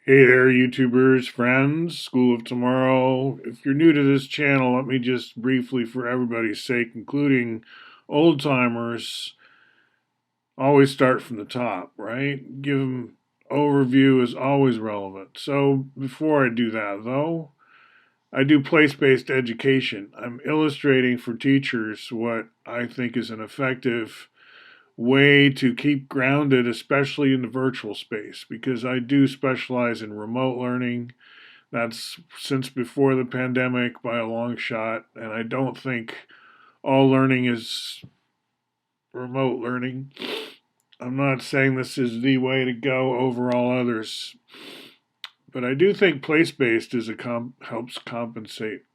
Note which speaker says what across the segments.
Speaker 1: Hey there, YouTubers, friends, School of Tomorrow. If you're new to this channel, let me just briefly, for everybody's sake, including old timers, always start from the top, right? Give them overview is always relevant. So before I do that, though, I do place-based education. I'm illustrating for teachers what I think is an effective way to keep grounded, especially in the virtual space, because I do specialize in remote learning. That's since before the pandemic by a long shot, and I don't think all learning is remote learning. I'm not saying this is the way to go over all others, but I do think place-based helps compensate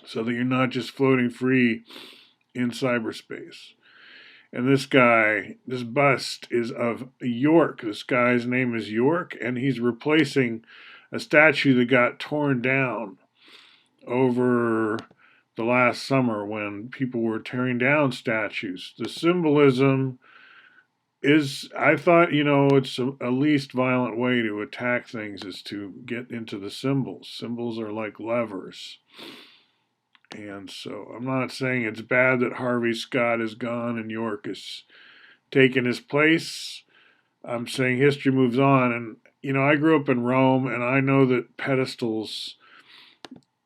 Speaker 1: so that you're not just floating free in cyberspace. And this bust is of York. This guy's name is York, and he's replacing a statue that got torn down over the last summer when people were tearing down statues. The symbolism is, I thought, it's a least violent way to attack things is to get into the symbols. Symbols are like levers. And so I'm not saying it's bad that Harvey Scott is gone and York is taking his place. I'm saying history moves on. And, I grew up in Rome and I know that pedestals,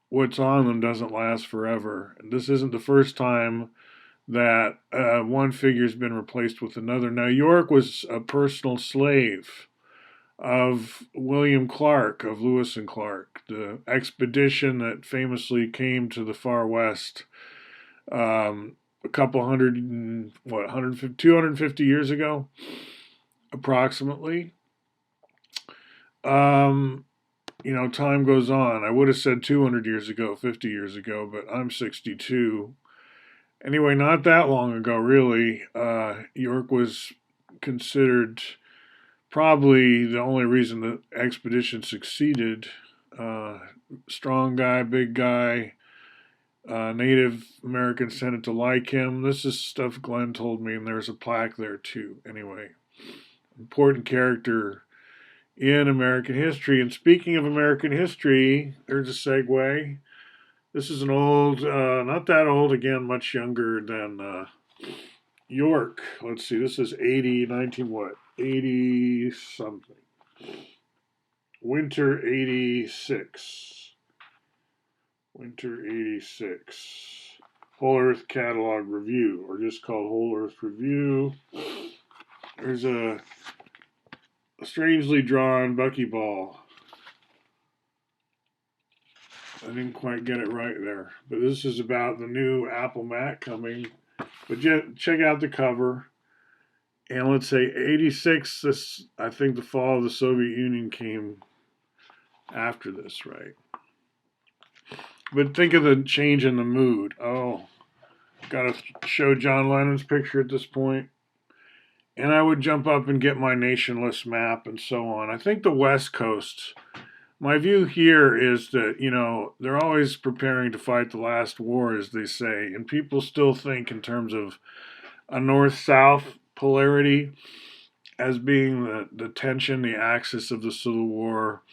Speaker 1: what's on them doesn't last forever. And this isn't the first time that one figure's been replaced with another. Now, York was a personal slave of William Clark, of Lewis and Clark, the expedition that famously came to the far west a couple hundred, 150, 250 years ago, approximately. Um, time goes on. I would have said 200 years ago, 50 years ago, but I'm 62. Anyway, not that long ago, really. York was considered probably the only reason the expedition succeeded. Uh, Strong guy, big guy. Native Americans tended to like him. This is stuff Glenn told me, and there's a plaque there too. Anyway, important character in American history. And speaking of American history, there's a segue. This is an old, not that old, again, much younger than York. Let's see, this is 80, 19 what? 80 something. Winter 86. Winter 86. Whole Earth Catalog Review, or just called Whole Earth Review. There's a strangely drawn buckyball. I didn't quite get it right there. But this is about the new Apple Mac coming. But check out the cover. And let's say 86, this, I think the fall of the Soviet Union came after this, right? But think of the change in the mood. Oh, got to show John Lennon's picture at this point. And I would jump up and get my nationless map and so on. I think the West Coast, my view here is that, they're always preparing to fight the last war, as they say. And people still think in terms of a north-south polarity as being the tension, the axis of the Civil War.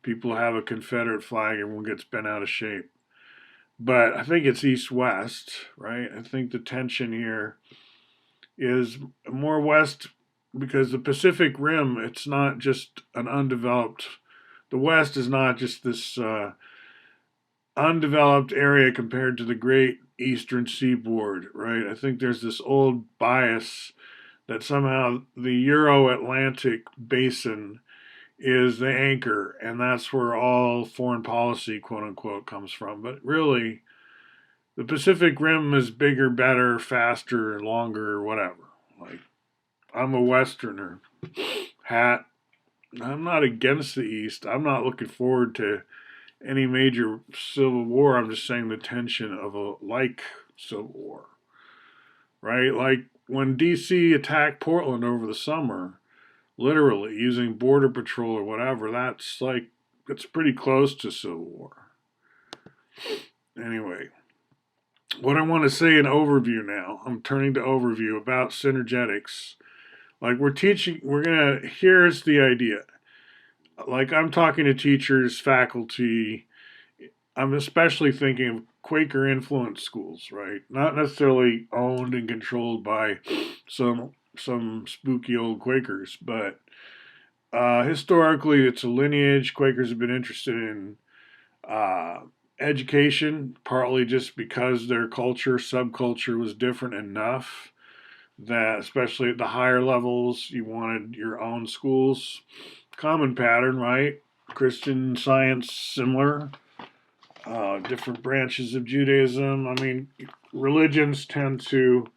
Speaker 1: People have a Confederate flag, everyone gets bent out of shape. But I think it's east-west, right? I think the tension here is more west because the Pacific Rim, it's not just an undeveloped, the West is not just this undeveloped area compared to the great eastern seaboard, right? I think there's this old bias that somehow the Euro-Atlantic basin is the anchor, and that's where all foreign policy, quote unquote, comes from. But really, the Pacific Rim is bigger, better, faster, longer, whatever. Like, I'm a Westerner. Hat. I'm not against the East. I'm not looking forward to any major civil war. I'm just saying the tension of a like civil war, right? Like when DC attacked Portland over the summer, literally using border patrol or whatever, it's pretty close to civil war. Anyway, what I want to say in overview now, I'm turning to overview about synergetics. Like here's the idea. like I'm talking to teachers, faculty. I'm especially thinking of Quaker influenced schools, right? Not necessarily owned and controlled by some spooky old Quakers, but historically it's a lineage. Quakers have been interested in uh, education, partly just because their culture, subculture was different enough that, especially at the higher levels, you wanted your own schools. Common pattern, right? Christian Science, similar. Different branches of Judaism. I mean, religions tend to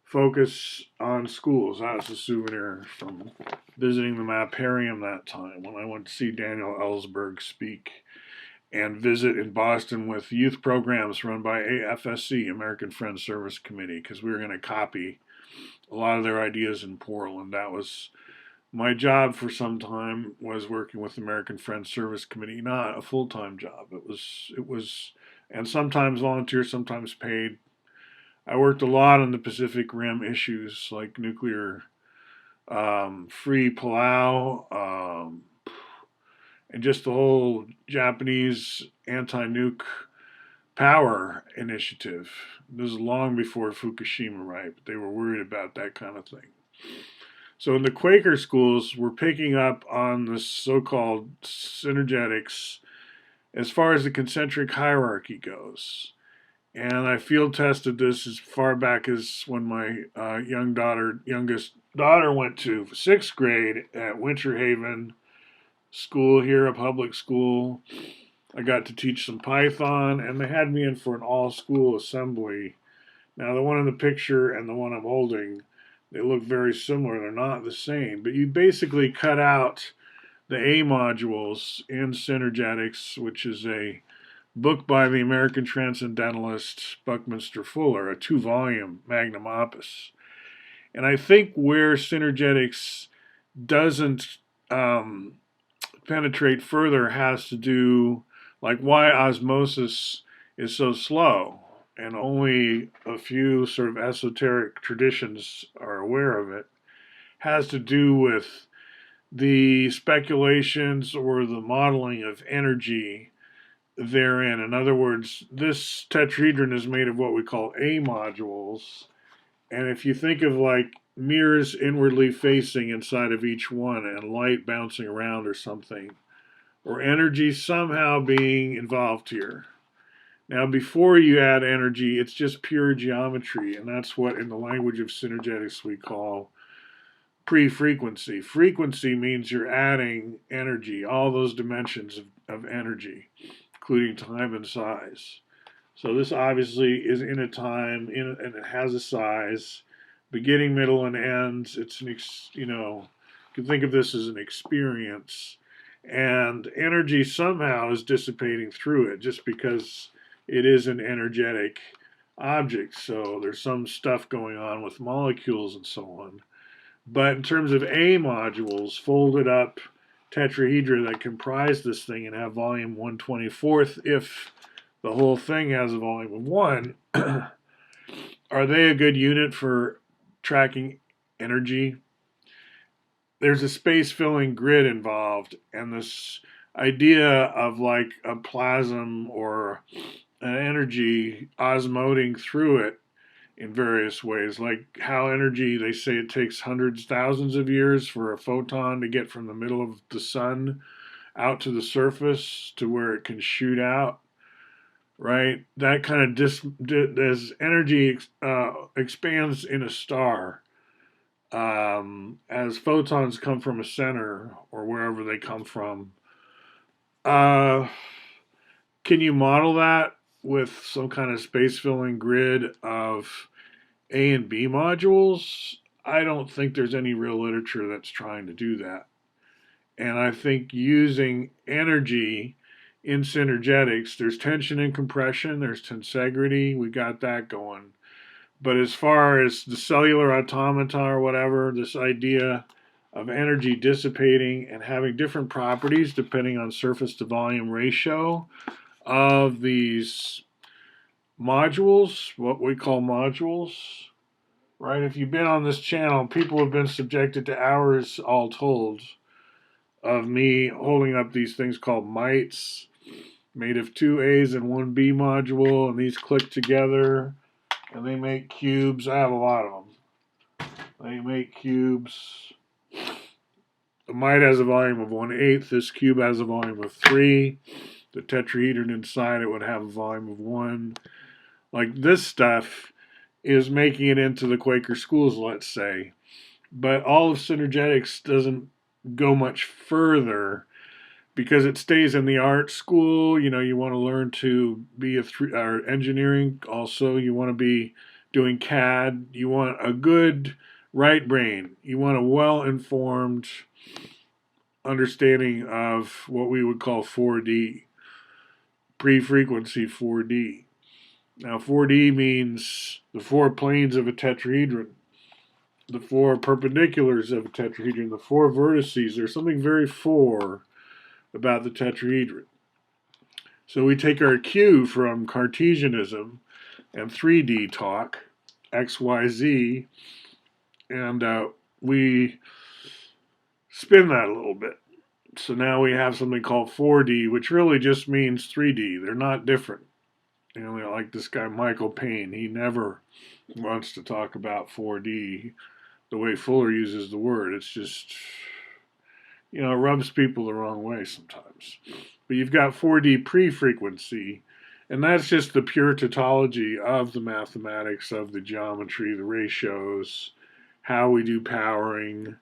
Speaker 1: focus on schools. That was a souvenir from visiting the Maparium that time when I went to see Daniel Ellsberg speak and visit in Boston with youth programs run by AFSC, American Friends Service Committee, because we were going to copy a lot of their ideas in Portland. That was my job for some time, was working with the American Friends Service Committee, not a full-time job. It was, and sometimes volunteer, sometimes paid. I worked a lot on the Pacific Rim issues like nuclear free Palau, and just the whole Japanese anti-nuke power initiative. This is long before Fukushima, right? But they were worried about that kind of thing. So in the Quaker schools, we're picking up on the so-called synergetics as far as the concentric hierarchy goes. And I field tested this as far back as when my youngest daughter, went to sixth grade at Winter Haven School here, a public school. I got to teach some Python, and they had me in for an all-school assembly. Now, the one in the picture and the one I'm holding, they look very similar. They're not the same, but you basically cut out the A modules in Synergetics, which is a book by the American Transcendentalist Buckminster Fuller, a 2-volume magnum opus. And I think where Synergetics doesn't penetrate further has to do, like why osmosis is so slow and only a few sort of esoteric traditions are aware of it, has to do with the speculations or the modeling of energy therein. In other words, this tetrahedron is made of what we call A modules. And if you think of like mirrors inwardly facing inside of each one and light bouncing around or something, or energy somehow being involved here. Now, before you add energy, it's just pure geometry, and that's what in the language of synergetics we call pre-frequency. Frequency means you're adding energy, all those dimensions of energy, including time and size. So this obviously is in a time, and it has a size, beginning, middle, and ends. It's you can think of this as an experience, and energy somehow is dissipating through it, just because it is an energetic object. So there's some stuff going on with molecules and so on. But in terms of A modules, folded up tetrahedra that comprise this thing and have volume 1/24th, if the whole thing has a volume of 1, are they a good unit for tracking energy? There's a space filling grid involved, and this idea of like a plasm or an energy osmoting through it in various ways, like how energy, they say it takes hundreds, thousands of years for a photon to get from the middle of the sun out to the surface to where it can shoot out, right? That kind of as energy expands in a star, as photons come from a center or wherever they come from. Uh, can you model that with some kind of space filling grid of A and B modules? I don't think there's any real literature that's trying to do that. And I think using energy in synergetics, there's tension and compression, there's tensegrity, we got that going. But as far as the cellular automata or whatever, this idea of energy dissipating and having different properties depending on surface to volume ratio of these modules, what we call modules, right? If you've been on this channel, people have been subjected to hours all told of me holding up these things called mites, made of two A's and one B module, and these click together and they make cubes. I have a lot of them. They make cubes. The mite has a volume of 1/8. This cube has a volume of 3. The tetrahedron inside it would have a volume of 1. Like this stuff is making it into the Quaker schools, let's say. But all of Synergetics doesn't go much further because it stays in the art school. You know, you want to learn to be or engineering. Also, you want to be doing CAD. You want a good right brain. You want a well-informed understanding of what we would call 4D, pre-frequency 4D. Now, 4D means the 4 planes of a tetrahedron, the 4 perpendiculars of a tetrahedron, the 4 vertices. There's something very 4 about the tetrahedron. So we take our cue from Cartesianism and 3D talk, X, Y, Z, and we spin that a little bit. So now we have something called 4D, which really just means 3D. They're not different. You know, like this guy Michael Payne, he never wants to talk about 4D the way Fuller uses the word. It's just, you know, it rubs people the wrong way sometimes. But you've got 4D pre-frequency, and that's just the pure tautology of the mathematics, of the geometry, the ratios, how we do powering.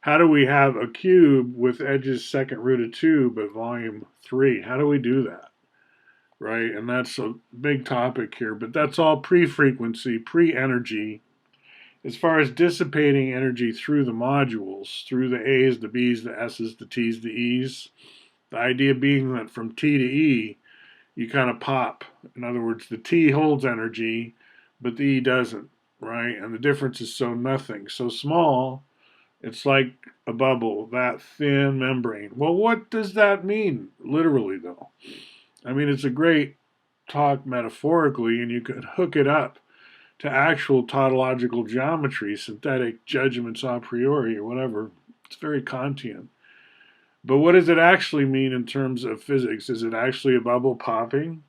Speaker 1: How do we have a cube with edges second root of 2 but volume 3? How do we do that? Right? And that's a big topic here, but that's all pre-frequency, pre-energy. As far as dissipating energy through the modules, through the A's, the B's, the S's, the T's, the E's, the idea being that from T to E, you kind of pop. In other words, the T holds energy, but the E doesn't, right? And the difference is so nothing, so small, it's like a bubble, that thin membrane. Well, what does that mean, literally, though? I mean, it's a great talk metaphorically, and you could hook it up to actual tautological geometry, synthetic judgments a priori, or whatever. It's very Kantian. But what does it actually mean in terms of physics? Is it actually a bubble popping?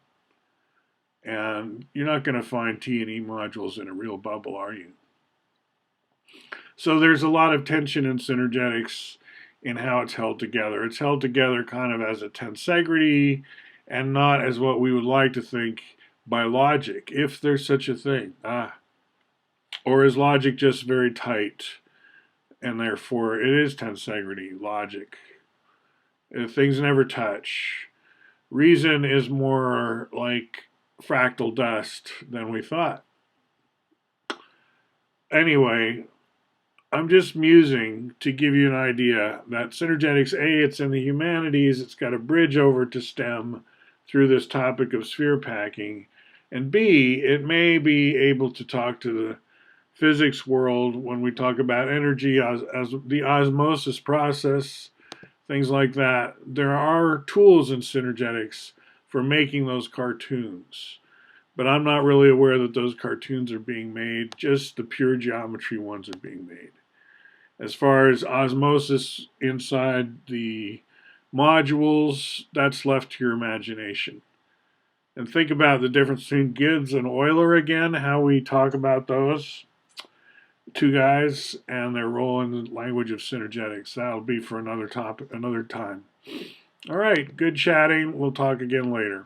Speaker 1: And you're not going to find T and E modules in a real bubble, are you? So there's a lot of tension in synergetics in how it's held together. It's held together kind of as a tensegrity and not as what we would like to think by logic, if there's such a thing. Or is logic just very tight and therefore it is tensegrity, logic? Things never touch. Reason is more like fractal dust than we thought. Anyway, I'm just musing to give you an idea that synergetics, A, it's in the humanities, it's got a bridge over to STEM through this topic of sphere packing, and B, it may be able to talk to the physics world when we talk about energy as the osmosis process, things like that. There are tools in synergetics for making those cartoons, but I'm not really aware that those cartoons are being made. Just the pure geometry ones are being made. As far as osmosis inside the modules, that's left to your imagination. And think about the difference between Gibbs and Euler again, how we talk about those two guys and their role in the language of synergetics. That'll be for another topic, another time. All right, good chatting. We'll talk again later.